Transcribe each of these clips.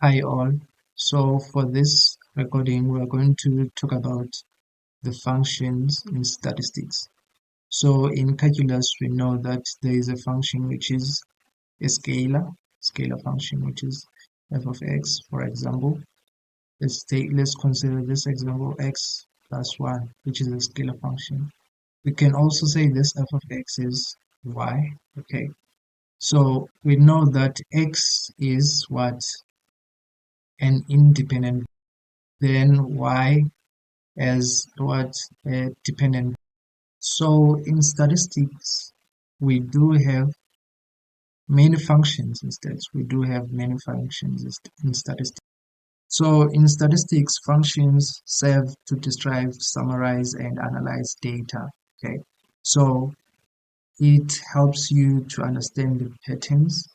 Hi all. So for this recording, we're going to talk about the functions in statistics. So in calculus, we know that there is a function which is a scalar function, which is f of x, for example. Let's consider this example x plus 1, which is a scalar function. We can also say this f of x is y. Okay. So we know that x is what? An independent, then y as what dependent. So in statistics, we do have many functions instead. We do have many functions in statistics. So in statistics, functions serve to describe, summarize, and analyze data. Okay. So it helps you to understand the patterns,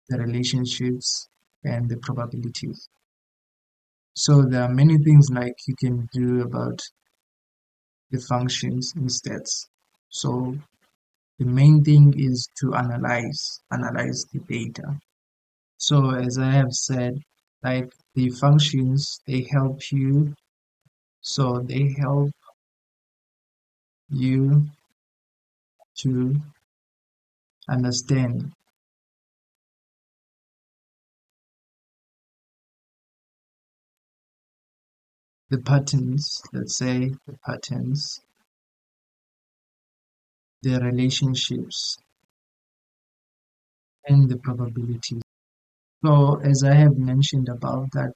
the relationships, and the probabilities. So there are many things like you can do about the functions instead. So the main thing is to analyze the data. So as I have said, like the functions, they help you. So they help you to understand the patterns, let's say the patterns, the relationships, and the probabilities. So as I have mentioned about that,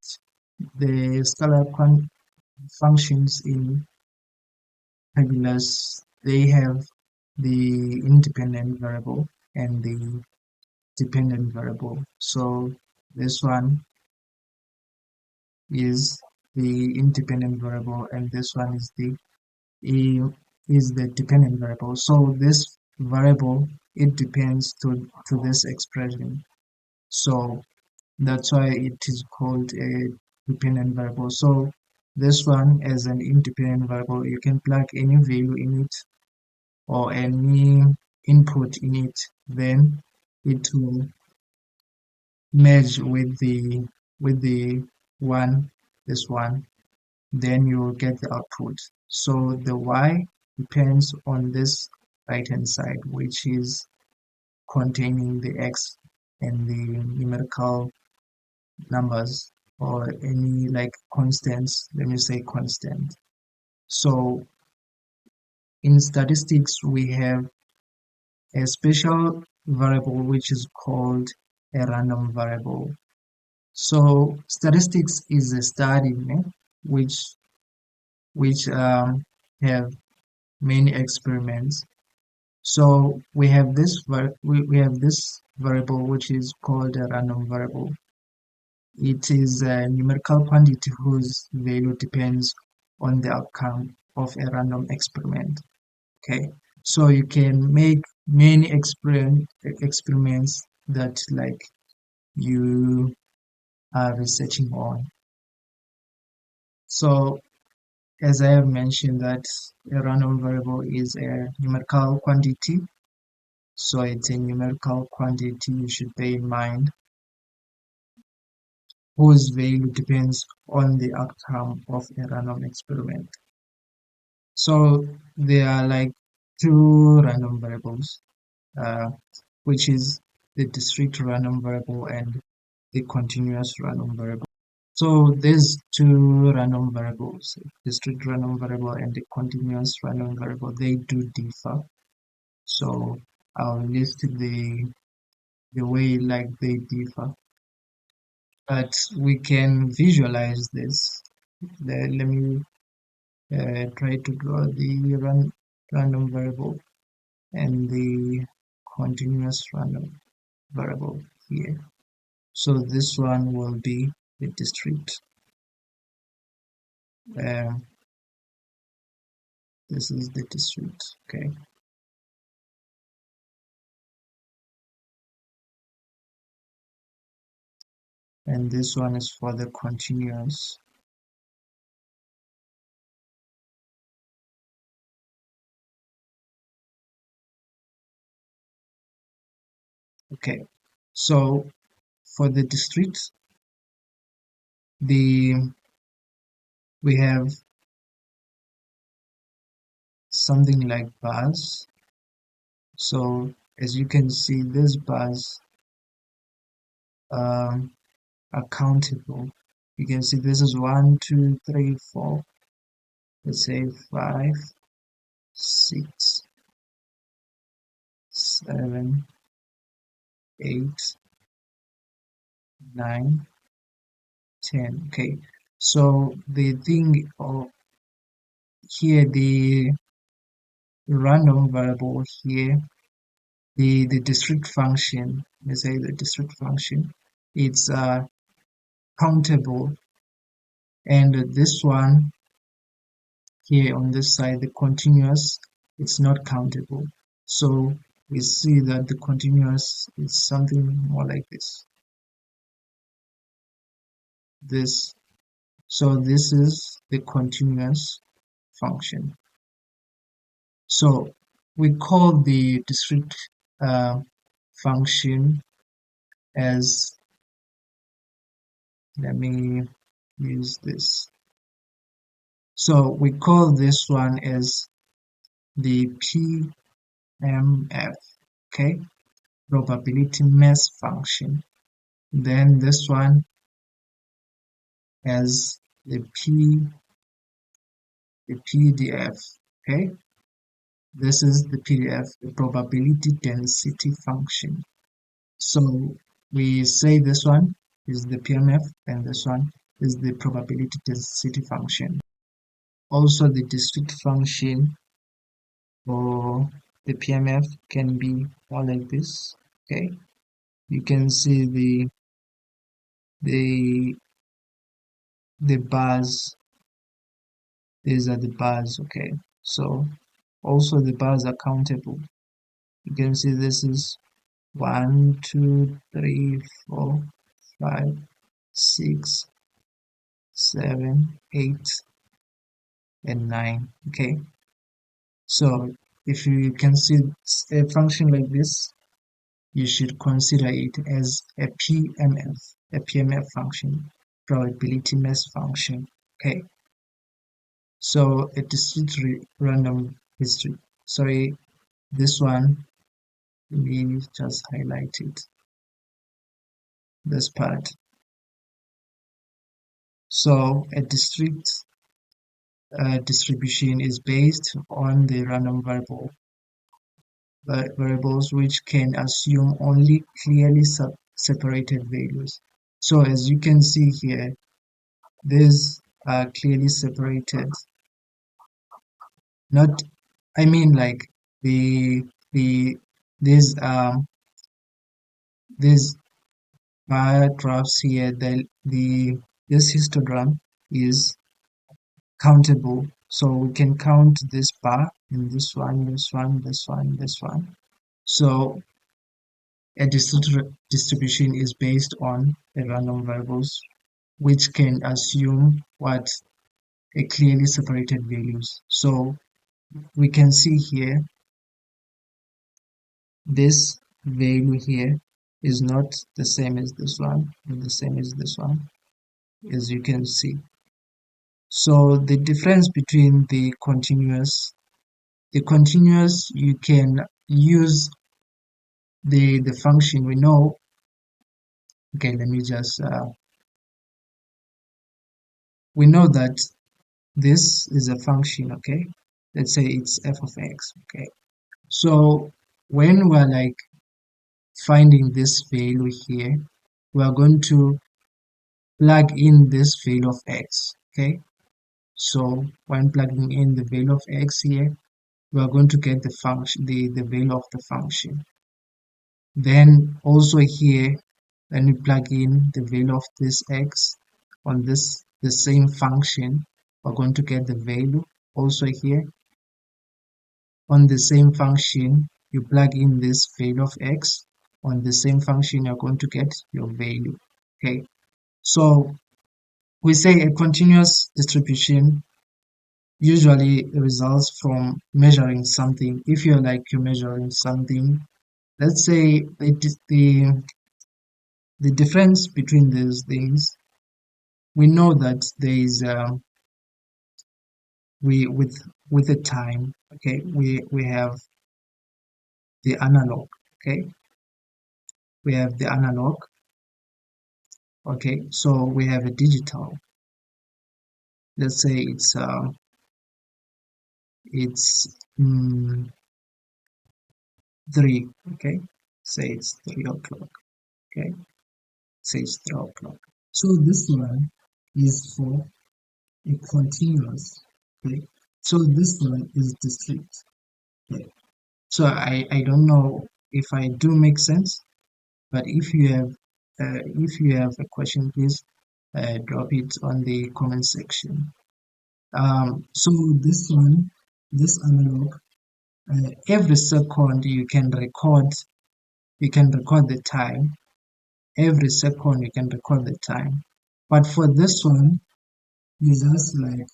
the functions in calculus, they have the independent variable and the dependent variable. So this one is the independent variable and this one is the dependent variable. So this variable, it depends to this expression. So that's why it is called a dependent variable. So this one as an independent variable, you can plug any value in it or any input in it, then it will merge with the one, this one, then you will get the output. So the y depends on this right hand side, which is containing the x and the numerical numbers or any like constants, let me say constant. So in statistics we have a special variable which is called a random variable. So statistics is a study which which have many experiments. So we have this variable which is called a random variable. It is a numerical quantity whose value depends on the outcome of a random experiment. Okay, so you can make many experiments that like you are researching on. So as I have mentioned that a random variable is a numerical quantity. So it's a numerical quantity you should bear in mind whose value depends on the outcome of a random experiment. So there are like two random variables, uh, which is the discrete random variable and the continuous random variable. So there's two random variables, discrete random variable and the continuous random variable. They do differ. So I'll list the way like they differ. But we can visualize this. Let me try to draw the random variable and the continuous random variable here. So this one will be the discrete. Um, this is the discrete. Okay, and this one is for the continuous. Okay, so for the discrete, the we have something like bars. So as you can see, these bars um, are countable. You can see this is 1, 2, 3, 4. Let's say 5, 6, 7, 8, 9, 10. Okay. So the thing here, the random variable here, the discrete function, let's say the discrete function, it's countable, and this one here on this side, the continuous, it's not countable. So we see that the continuous is something more like this. So this is the continuous function. So we call the discrete uh, function as, let me use this. So we call this one as the PMF, okay, probability mass function. Then this one as the PDF, okay. This is the PDF, the probability density function. So we say this one is the PMF and this one is the probability density function. Also, the discrete function for the PMF can be more like this. Okay, you can see the the bars. These are the bars. Okay, so also the bars are countable. You can see this is 1, 2, 3, 4, 5, 6, 7, 8, and 9. Okay, so if you can see a function like this, you should consider it as a PMF function, probability mass function. Okay, so a discrete random history. Sorry, this one, let me just highlight it, this part. So a discrete distribution is based on the random variables which can assume only clearly separated values. So as you can see here, these are clearly separated. Not, I mean like the these bar graphs here, this histogram is countable. So we can count this bar and this one, this one, this one, this one. So a distribution is based on a random variables which can assume what a clearly separated values. So we can see here this value here is not the same as this one and the same as this one, as you can see. So the difference between the continuous, you can use the function we know. Okay, let me just we know that this is a function. Okay, let's say it's f of x. Okay, so when we're like finding this value here, we are going to plug in this value of x. Okay, so when plugging in the value of x here, we are going to get the function, the value of the function. Then also here, when we plug in the value of this x on the same function, we're going to get the value. Also here on the same function, you plug in this value of x on the same function, you're going to get your value. Okay, so we say a continuous distribution usually results from measuring something. If you're measuring something, let's say the difference between these things we know that there is we with the time, okay, we have the analog, okay, we have the analog, okay, so we have a digital. Let's say it's 3, okay, say it's 3 o'clock, okay, say it's 3 o'clock. So this one is for a continuous, okay, so this one is discrete, okay. So I don't know if I do make sense, but if you have a question, please drop it on the comment section. So this one, this analog, every second you can record the time. Every second you can record the time. But for this one, you just like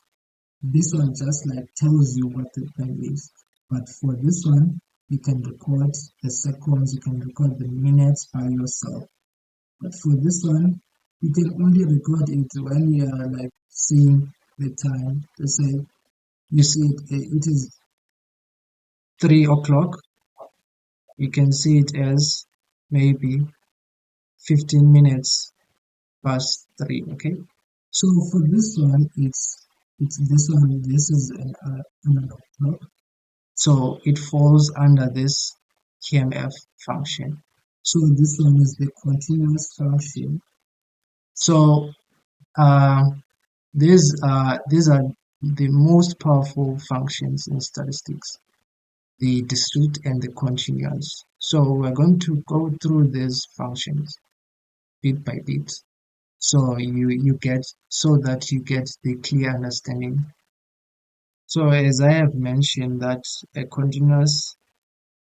this one just like tells you what the time is. But for this one, you can record the seconds, you can record the minutes by yourself. But for this one, you can only record it when you are like seeing the time. Let's say you see it is 3 o'clock. You can see it as maybe 15 minutes past 3. Okay. So for this one, it's this one. This is an analog clock. So it falls under this KMF function. So this one is the continuous function. So uh, these are the most powerful functions in statistics, the discrete and the continuous. So we're going to go through these functions bit by bit. So you get so that you get the clear understanding. So as I have mentioned that a continuous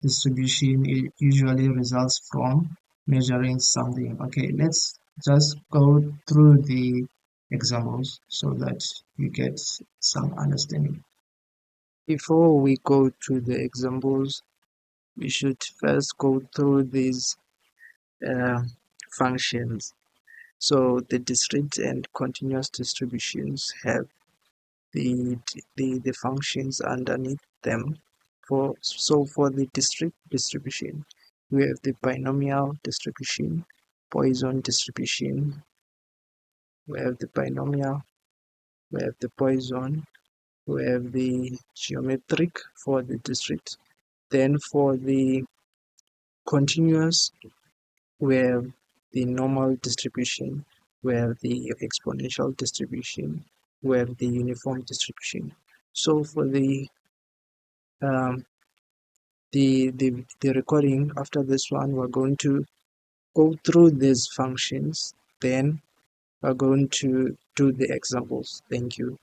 distribution usually results from measuring something. Okay, let's just go through the examples so that you get some understanding. Before we go to the examples, we should first go through these uh, functions. So the discrete and continuous distributions have the functions underneath them. For the discrete distribution, we have the binomial distribution, Poisson distribution, we have the binomial, we have the Poisson, we have the geometric for the discrete. Then for the continuous, we have the normal distribution, we have the exponential distribution, we have the uniform distribution. So for um, the recording after this one, we're going to go through these functions, then we're going to do the examples. Thank you.